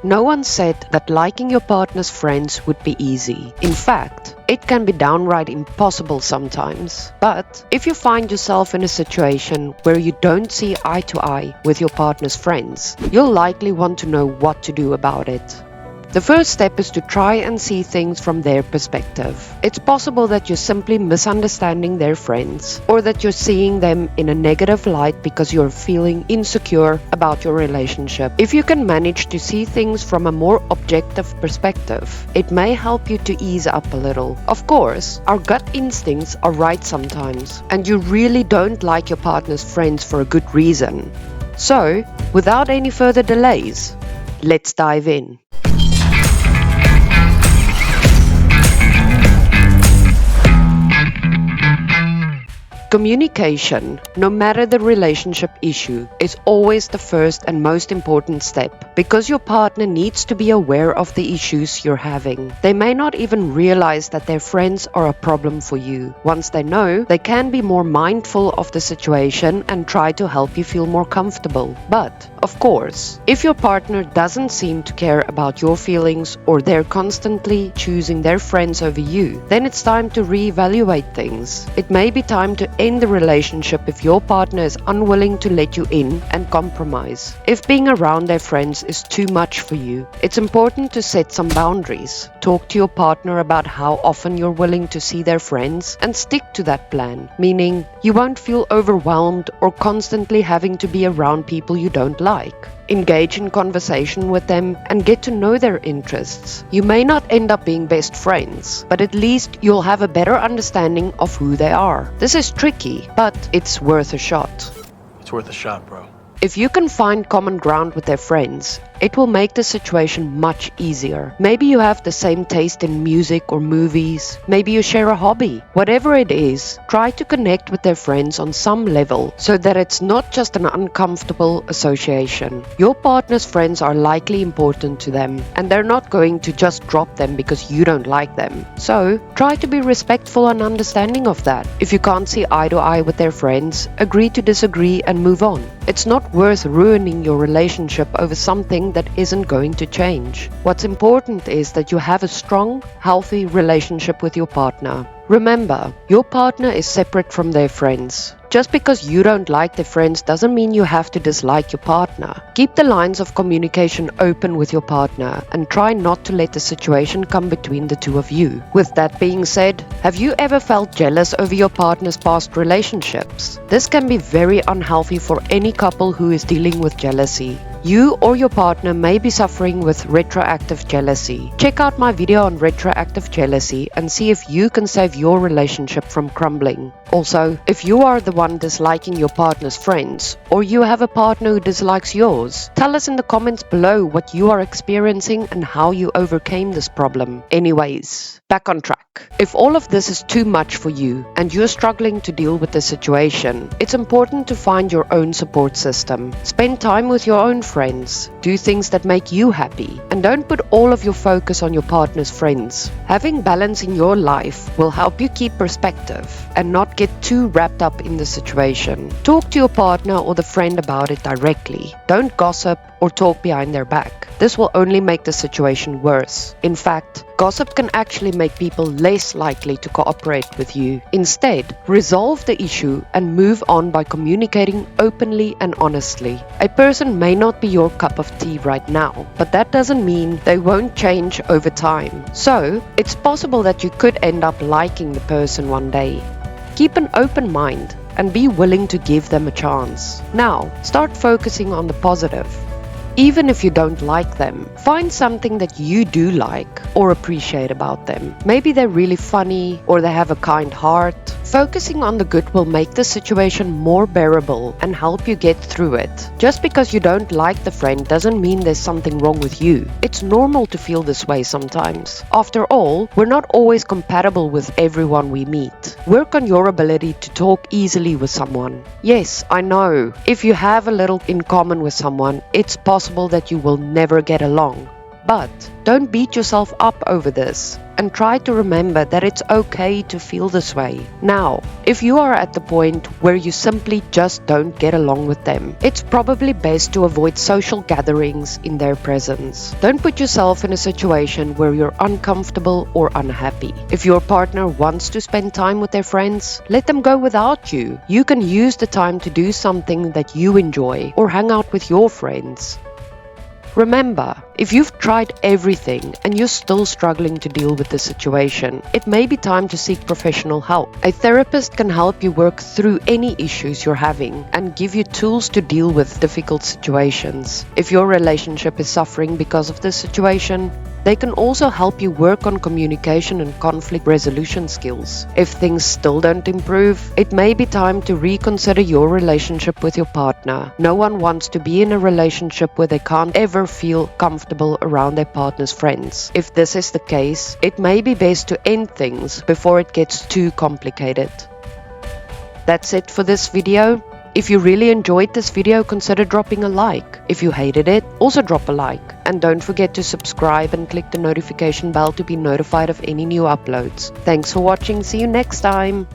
No one said that liking your partner's friends would be easy. In fact, it can be downright impossible sometimes. But if you find yourself in a situation where you don't see eye to eye with your partner's friends, you'll likely want to know what to do about it. The first step is to try and see things from their perspective. It's possible that you're simply misunderstanding their friends, or that you're seeing them in a negative light because you're feeling insecure about your relationship. If you can manage to see things from a more objective perspective, it may help you to ease up a little. Of course, our gut instincts are right sometimes, and you really don't like your partner's friends for a good reason. So, without any further delays, let's dive in. Communication, no matter the relationship issue, is always the first and most important step, because your partner needs to be aware of the issues you're having. They may not even realize that their friends are a problem for you. Once they know, they can be more mindful of the situation and try to help you feel more comfortable. But, of course, if your partner doesn't seem to care about your feelings, or they're constantly choosing their friends over you, then it's time to reevaluate things. It may be time to end the relationship if your partner is unwilling to let you in and compromise. If being around their friends is too much for you, it's important to set some boundaries. Talk to your partner about how often you're willing to see their friends and stick to that plan, meaning you won't feel overwhelmed or constantly having to be around people you don't like. Engage in conversation with them and get to know their interests. You may not end up being best friends, but at least you'll have a better understanding of who they are. This is tricky, but it's worth a shot. It's worth a shot, bro. If you can find common ground with their friends, it will make the situation much easier. Maybe you have the same taste in music or movies. Maybe you share a hobby. Whatever it is, try to connect with their friends on some level so that it's not just an uncomfortable association. Your partner's friends are likely important to them, and they're not going to just drop them because you don't like them. So, try to be respectful and understanding of that. If you can't see eye to eye with their friends, agree to disagree and move on. It's not worth ruining your relationship over something that isn't going to change. What's important is that you have a strong, healthy relationship with your partner. Remember, your partner is separate from their friends. Just because you don't like their friends doesn't mean you have to dislike your partner. Keep the lines of communication open with your partner and try not to let the situation come between the two of you. With that being said, have you ever felt jealous over your partner's past relationships? This can be very unhealthy for any couple who is dealing with jealousy. You or your partner may be suffering with retroactive jealousy. Check out my video on retroactive jealousy and see if you can save your relationship from crumbling. Also, if you are the one disliking your partner's friends, or you have a partner who dislikes yours, tell us in the comments below what you are experiencing and how you overcame this problem. Anyways, back on track. If all of this is too much for you and you're struggling to deal with the situation, it's important to find your own support system. Spend time with your own friends. Do things that make you happy. And don't put all of your focus on your partner's friends. Having balance in your life will help you keep perspective and not get too wrapped up in the situation. Talk to your partner or the friend about it directly. Don't gossip or talk behind their back. This will only make the situation worse. In fact, gossip can actually make people less likely to cooperate with you. Instead, resolve the issue and move on by communicating openly and honestly. A person may not be your cup of tea right now, but that doesn't mean they won't change over time. So, it's possible that you could end up liking the person one day. Keep an open mind and be willing to give them a chance. Now, start focusing on the positive. Even if you don't like them, find something that you do like or appreciate about them. Maybe they're really funny or they have a kind heart. Focusing on the good will make the situation more bearable and help you get through it. Just because you don't like the friend doesn't mean there's something wrong with you. It's normal to feel this way sometimes. After all, we're not always compatible with everyone we meet. Work on your ability to talk easily with someone. Yes, I know. If you have a little in common with someone, it's possible that you will never get along. But don't beat yourself up over this, and try to remember that it's okay to feel this way. Now, if you are at the point where you simply just don't get along with them, it's probably best to avoid social gatherings in their presence. Don't put yourself in a situation where you're uncomfortable or unhappy. If your partner wants to spend time with their friends, let them go without you. You can use the time to do something that you enjoy or hang out with your friends. Remember, if you've tried everything and you're still struggling to deal with the situation, it may be time to seek professional help. A therapist can help you work through any issues you're having and give you tools to deal with difficult situations. If your relationship is suffering because of this situation, they can also help you work on communication and conflict resolution skills. If things still don't improve, it may be time to reconsider your relationship with your partner. No one wants to be in a relationship where they can't ever feel comfortable around their partner's friends. If this is the case, it may be best to end things before it gets too complicated. That's it for this video. If you really enjoyed this video, consider dropping a like. If you hated it, also drop a like. And don't forget to subscribe and click the notification bell to be notified of any new uploads. Thanks for watching. See you next time.